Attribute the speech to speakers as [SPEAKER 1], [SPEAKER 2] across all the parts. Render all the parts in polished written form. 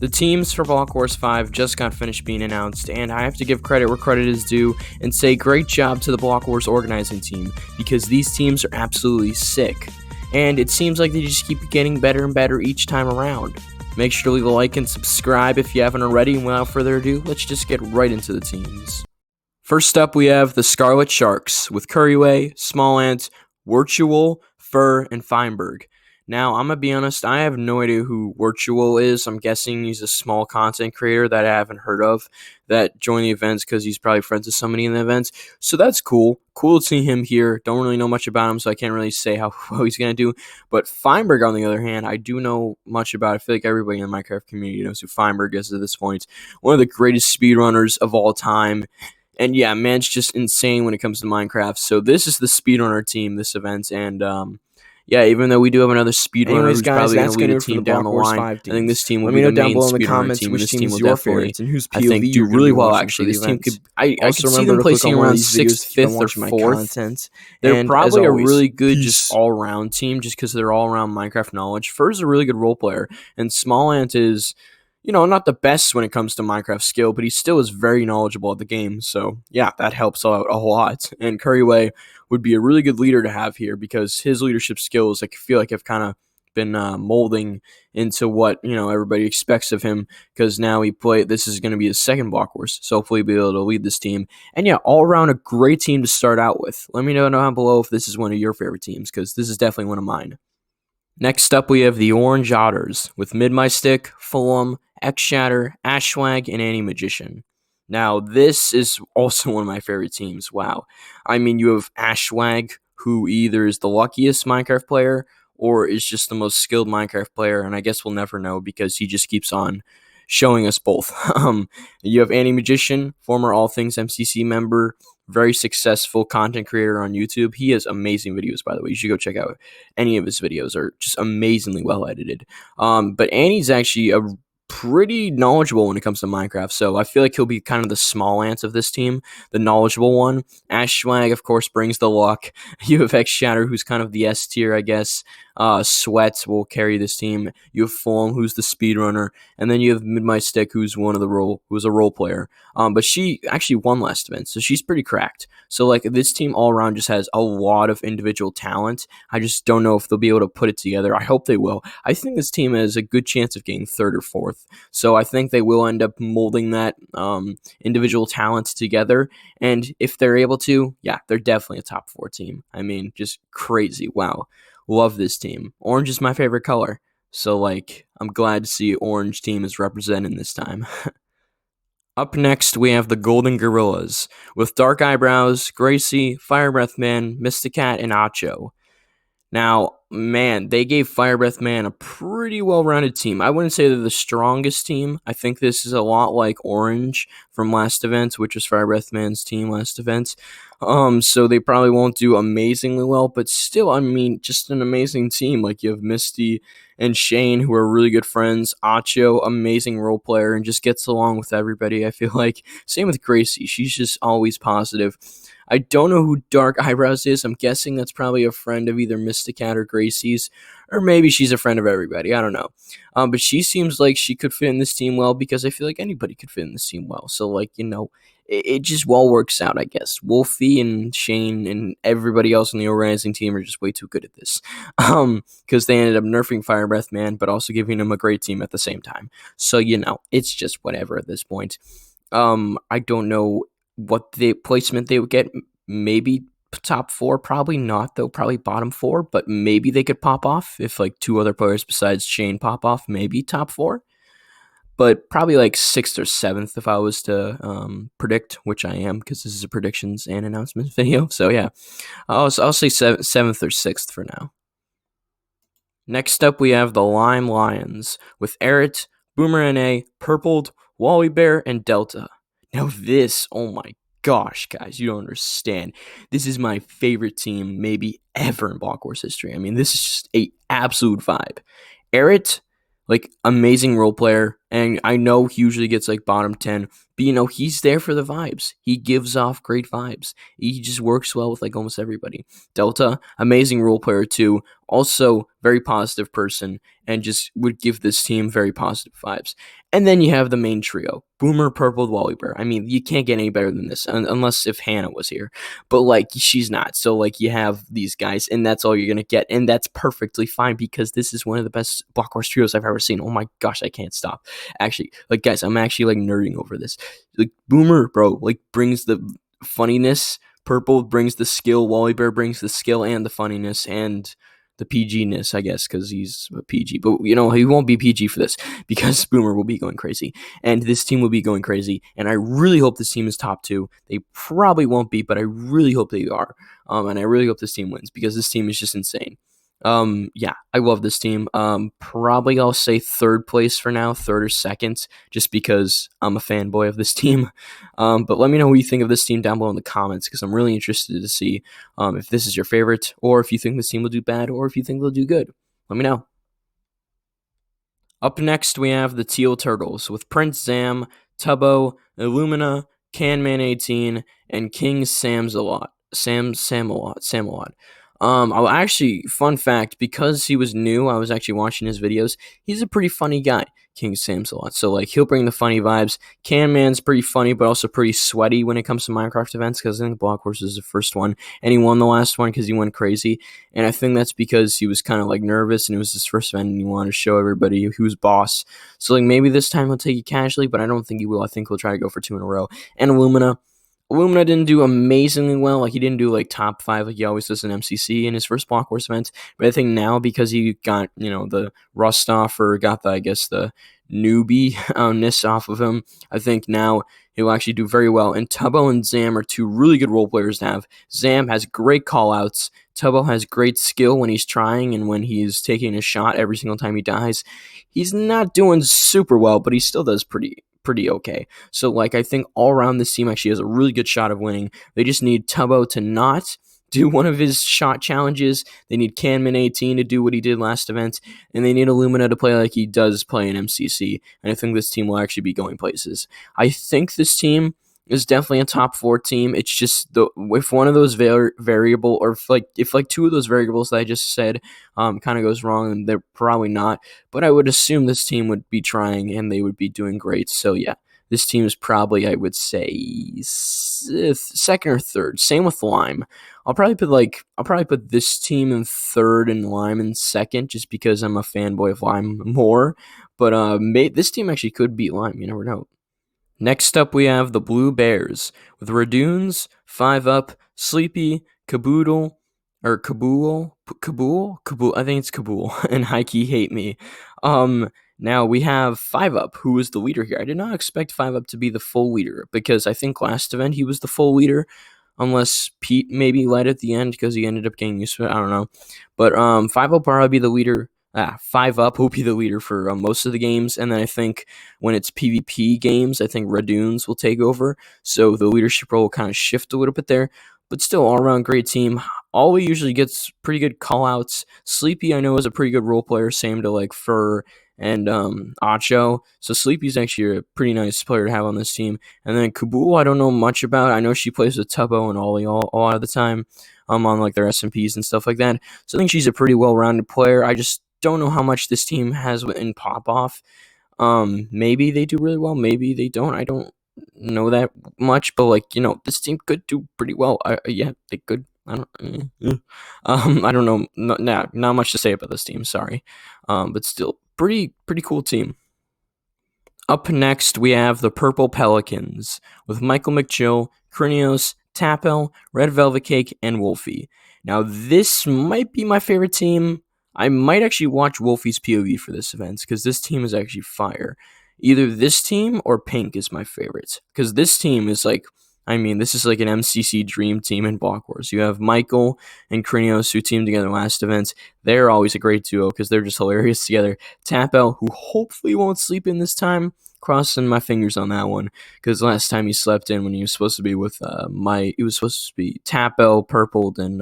[SPEAKER 1] The teams for BlockWars 5 just got finished being announced, and I have to give credit where credit is due and say great job to the BlockWars organizing team, because these teams are absolutely sick, and it seems like they just keep getting better and better each time around. Make sure to leave a like and subscribe if you haven't already, and without further ado, let's just get right into the teams. First up, we have the Scarlet Sharks with Curryway, Small Ant, Virtual, Fur, and Feinberg. Now, I'm going to be honest, I have no idea who Virtual is. I'm guessing he's a small content creator that I haven't heard of that joined the events because he's probably friends with somebody in the events. So that's cool. Cool to see him here. Don't really know much about him, so I can't really say how well he's going to do. But Feinberg, on the other hand, I do know much about. I feel like everybody in the Minecraft community knows who Feinberg is at this point. One of the greatest speedrunners of all time. And yeah, man's just insane when it comes to Minecraft. So this is the speedrunner team, this event, and yeah, even though we do have another speedrunner who's probably going to lead a team down the line, I think this team will be the main speedrunner team, and this team will definitely, I think, do really well, actually. This team could, I could see them placing around 6th, 5th, or 4th. They're probably a really good, just all-around team, just because they're all-around Minecraft knowledge. Fur's a really good role player, and Small Ant is, you know, not the best when it comes to Minecraft skill, but he still is very knowledgeable at the game. So, yeah, that helps out a whole lot. And Curryway would be a really good leader to have here because his leadership skills, I feel like, have kind of been molding into what, you know, everybody expects of him, because now this is going to be his second BlockWars, so hopefully he'll be able to lead this team. And yeah, all around a great team to start out with. Let me know down below if this is one of your favorite teams, because this is definitely one of mine. Next up, we have the Orange Otters with MidMyStick, Fulham, X-Shatter, Ashwag, and Annie Magician. Now, this is also one of my favorite teams. Wow. I mean, you have Ashwag, who either is the luckiest Minecraft player or is just the most skilled Minecraft player, and I guess we'll never know because he just keeps on showing us both. You have Annie Magician, former All Things MCC member, very successful content creator on YouTube. He has amazing videos, by the way. You should go check out any of his videos. Are just amazingly well edited. But Annie's actually a pretty knowledgeable when it comes to Minecraft, so I feel like he'll be kind of the Small Ant of this team, the knowledgeable one. Ashwag, of course, brings the luck. You have X-Shatter, who's kind of the S tier, I guess. Sweat will carry this team. You have Fulham, who's the speedrunner, and then you have MidMyStick, who's a role player. But she actually won last event, so she's pretty cracked. So like this team all around just has a lot of individual talent. I just don't know if they'll be able to put it together. I hope they will. I think this team has a good chance of getting 3rd or 4th. So I think they will end up molding that individual talent together. And if they're able to, yeah, they're definitely a top 4 team. I mean, just crazy. Wow. Love this team. Orange is my favorite color. So, like, I'm glad to see Orange team is represented this time. Up next, we have the Golden Gorillas with Dark Eyebrows, Gracie, Firebreathman, Mysticat, and Acho. Now, man, they gave Firebreathman a pretty well-rounded team. I wouldn't say they're the strongest team. I think this is a lot like Orange from last event, which was Firebreathman's team last event. So they probably won't do amazingly well, but still, I mean, just an amazing team. Like, you have Misty and Shane, who are really good friends. Acho, amazing role player, and just gets along with everybody, I feel like. Same with Gracie. She's just always positive. I don't know who Dark Eyebrows is. I'm guessing that's probably a friend of either Mysticat or Gracie's, or maybe she's a friend of everybody. I don't know. But she seems like she could fit in this team well, because I feel like anybody could fit in this team well. So, like, you know, it just well works out, I guess. Wolfie and Shane and everybody else on the organizing team are just way too good at this. Because they ended up nerfing Firebreathman, but also giving him a great team at the same time. So, you know, it's just whatever at this point. I don't know what the placement they would get. Maybe top 4, probably not though, probably bottom 4, but maybe they could pop off if like 2 other players besides Shane pop off, maybe top 4, but probably like 6th or 7th if I was to predict, which I am, because this is a predictions and announcements video. So yeah, I'll say 7th or 6th for now. Next up, we have the Lime Lions with Parrot, Boomerang, Purpled, Wally Bear, and Delta. Now this, oh my gosh, guys, you don't understand. This is my favorite team maybe ever in BlockWars history. I mean, this is just a absolute vibe. Parrot, like, amazing role player, And I know he usually gets like bottom 10, but he's there for the vibes. He gives off great vibes. He just works well with like almost everybody. Delta, amazing role player too. Also, very positive person and just would give this team very positive vibes. And then you have the main trio: Boomer, Purple, Wally Bear. I mean, you can't get any better than this, unless if Hannah was here. But like, she's not. So like, you have these guys, and that's all you're gonna get, and that's perfectly fine because this is one of the best BlockWars trios I've ever seen. Oh my gosh, I can't stop. Actually, like, guys, I'm actually like nerding over this. Like, Boomer, bro, like, brings the funniness. Purple brings the skill. Wally Bear brings the skill and the funniness and the PG-ness, I guess, because he's a PG. But, he won't be PG for this because Boomer will be going crazy. And this team will be going crazy. And I really hope this team is top 2. They probably won't be, but I really hope they are. And I really hope this team wins because this team is just insane. Yeah, I love this team. Probably I'll say third place for now, third or second, just because I'm a fanboy of this team. But let me know what you think of this team down below in the comments, because I'm really interested to see if this is your favorite, or if you think this team will do bad, or if you think they'll do good. Let me know. Up next, we have the Teal Turtles with Prince Zam, Tubbo, Illumina, Canman18, and King Samsalot. Samalot. Fun fact, because he was new, I was actually watching his videos. He's a pretty funny guy, King Samsalot. So, like, he'll bring the funny vibes. Canman's pretty funny, but also pretty sweaty when it comes to Minecraft events, because I think BlockWars is the first one, and he won the last one because he went crazy. And I think that's because he was kind of, like, nervous, and it was his first event, and he wanted to show everybody he was boss. So, like, maybe this time he'll take it casually, but I don't think he will. I think he'll try to go for 2 in a row. And Illumina didn't do amazingly well. Like, he didn't do like top 5 like he always does in MCC in his first BlockWars event. But I think now, because he got, the rust off, or got the, I guess, the newbie-ness off of him, I think now he'll actually do very well. And Tubbo and Zam are 2 really good role players to have. Zam has great callouts. Tubbo has great skill when he's trying and when he's taking a shot every single time he dies. He's not doing super well, but he still does pretty okay. So, like, I think all around this team actually has a really good shot of winning. They just need Tubbo to not do one of his shot challenges. They need Canman18 to do what he did last event, and they need Illumina to play like he does play in MCC. And I think this team will actually be going places. I think this team is definitely a top 4 team. It's just if one of those variable, or if 2 of those variables that I just said kind of goes wrong, then they're probably not. But I would assume this team would be trying and they would be doing great. So yeah, this team is probably, I would say, second or third. Same with Lime. I'll probably put this team in third and Lime in second, just because I'm a fanboy of Lime more. But this team actually could beat Lime. You never know. Next up, we have the Blue Bears with Radoons, 5UP, Sleepy, Caboodle, or Kabool, I think it's Kabool, and Heike Hate Me. Now we have 5UP, who is the leader here. I did not expect 5UP to be the full leader, because I think last event he was the full leader, unless Pete maybe led at the end because he ended up getting used to it. I don't know. But 5UP will probably be the leader. 5UP will be the leader for most of the games, and then I think when it's PvP games, I think Radoons will take over, so the leadership role will kind of shift a little bit there, but still all-around great team. Always usually gets pretty good callouts. Sleepy, I know, is a pretty good role player, same to like Fur and Acho, so Sleepy's actually a pretty nice player to have on this team. And then Kabool, I don't know much about. I know she plays with Tubbo and Ollie all lot of the time on like their SMPs and stuff like that, so I think she's a pretty well-rounded player. I just don't know how much this team has in pop-off. Maybe they do really well, maybe they don't. I don't know that much, but like, this team could do pretty well. Yeah, they could. I don't know. Not much to say about this team, sorry. But still, pretty cool team. Up next, we have the Purple Pelicans with Michael McChill, Krinios, Tapel, Red Velvet Cake, and Wolfie. Now, this might be my favorite team. I might actually watch Wolfie's POV for this event, because this team is actually fire. Either this team or Pink is my favorite, because this team is like, this is like an MCC dream team in BlockWars. You have Michael and Krinios, who teamed together last event. They're always a great duo because they're just hilarious together. Tapel, who hopefully won't sleep in this time. Crossing my fingers on that one, because last time he slept in when he was supposed to be with it was supposed to be Tapel, Purpled, and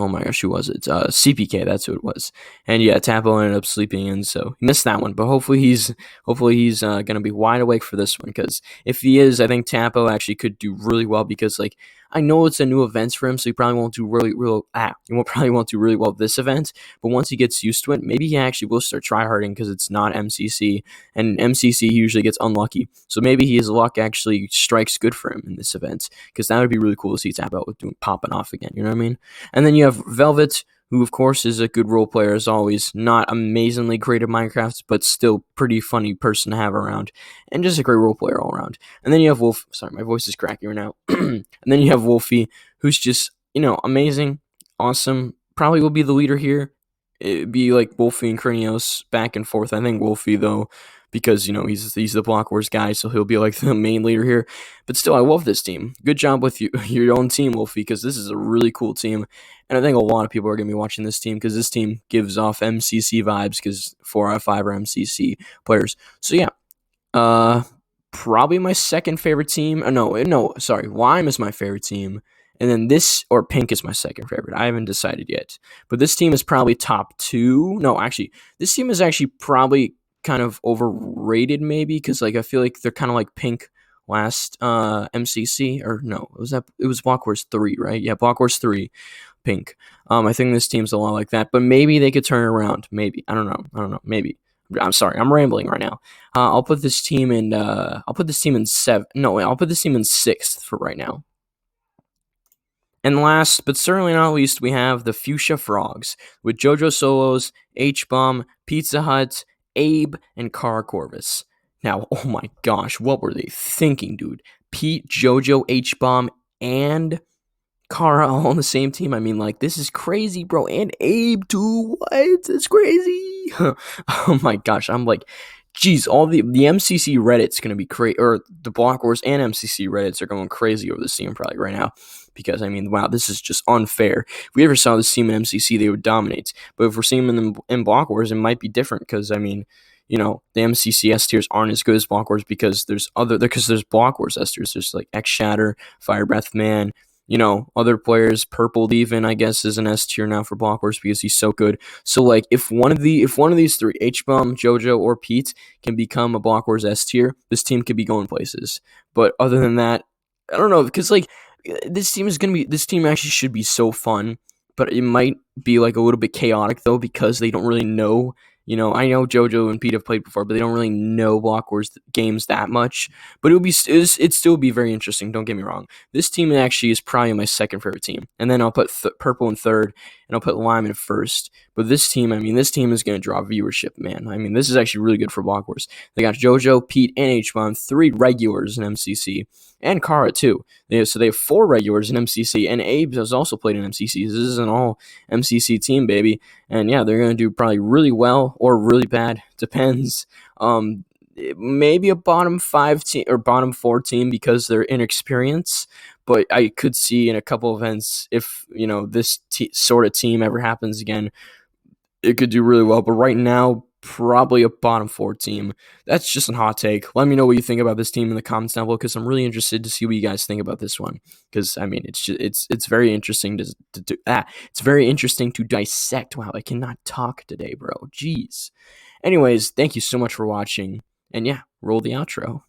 [SPEAKER 1] Oh my gosh, who was it? CPK, that's who it was. And yeah, Tapo ended up sleeping in, so he missed that one. But hopefully he's gonna be wide awake for this one, because if he is, I think Tapo actually could do really well, because like I know it's a new event for him, so he probably won't do probably won't do really well this event. But once he gets used to it, maybe he actually will start tryharding, because it's not MCC, and MCC usually gets unlucky. So maybe his luck actually strikes good for him in this event, because that would be really cool to see Tapo doing popping off again. You know what I mean? And then you have Velvet, who of course is a good role player as always. Not amazingly great at Minecraft, but still pretty funny person to have around, and just a great role player all around. And then you have Wolf. Sorry, my voice is cracking right now. And then you have Wolfie, who's just amazing, awesome. Probably will be the leader here. It'd be like Wolfie and Kranios back and forth. I think Wolfie though, because he's the BlockWars guy, so he'll be like the main leader here. But still, I love this team. Good job with your own team, Wolfie, because this is a really cool team, and I think a lot of people are gonna be watching this team, because this team gives off MCC vibes, because 4 out of 5 are MCC players. So yeah, probably my second favorite team. No, sorry, Lime is my favorite team. And then this, or Pink, is my second favorite. I haven't decided yet. But this team is probably top 2. No, actually, this team is actually probably kind of overrated, maybe, because like I feel like they're kind of like Pink last MCC, or no, it was BlockWars 3, right? Yeah, BlockWars 3, Pink. I think this team's a lot like that, but maybe they could turn it around. Maybe. I don't know. Maybe. I'm sorry, I'm rambling right now. I'll put this team in. I'll put this team in 7. No, I'll put this team in 6th for right now. And last, but certainly not least, we have the Fuchsia Frogs with Jojosolos, H-Bomb, PeteZahHutt, Abe, and Kara Corvus. Now, oh my gosh, what were they thinking, dude? Pete, Jojo, H-Bomb, and Kara all on the same team. I mean, like, this is crazy, bro. And Abe, too. What? It's crazy. Oh my gosh, I'm like, geez, all the MCC Reddit's going to be crazy, or the BlockWars and MCC Reddits are going crazy over this team probably right now, because, I mean, wow, this is just unfair. If we ever saw this team in MCC, they would dominate, but if we're seeing them in BlockWars, it might be different, because, I mean, the MCC S tiers aren't as good as BlockWars, because there's BlockWars S tiers. There's like X Shatter, Firebreathman, other players. Purple even, I guess, is an S tier now for BlockWars, because he's so good. So like, if one of these 3, H-Bomb, Jojo, or Pete, can become a BlockWars S tier, this team could be going places. But other than that, I don't know, because like this team actually should be so fun, but it might be like a little bit chaotic though, because they don't really know. I know Jojo and Pete have played before, but they don't really know BlockWars games that much. But it'd still be very interesting. Don't get me wrong. This team actually is probably my second favorite team, and then I'll put Purple in 3rd, and I'll put Lime in 1st. But this team is going to draw viewership, man. I mean, this is actually really good for BlockWars. They got Jojo, Pete, and H-Bomb, 3 regulars in MCC, and Kara too. So they have 4 regulars in MCC, and Abe has also played in MCC. This is an all MCC team, baby. And yeah, they're going to do probably really well or really bad. Depends. Maybe a bottom 5 team or bottom 4 team, because they're inexperienced. But I could see in a couple events, if this sort of team ever happens again, it could do really well. But right now, probably a bottom 4 team. That's just a hot take. Let me know what you think about this team in the comments down below, because I'm really interested to see what you guys think about this one. Because I mean, it's very interesting to do. It's very interesting to dissect. Wow, I cannot talk today, bro. Jeez. Anyways, thank you so much for watching, and yeah, roll the outro.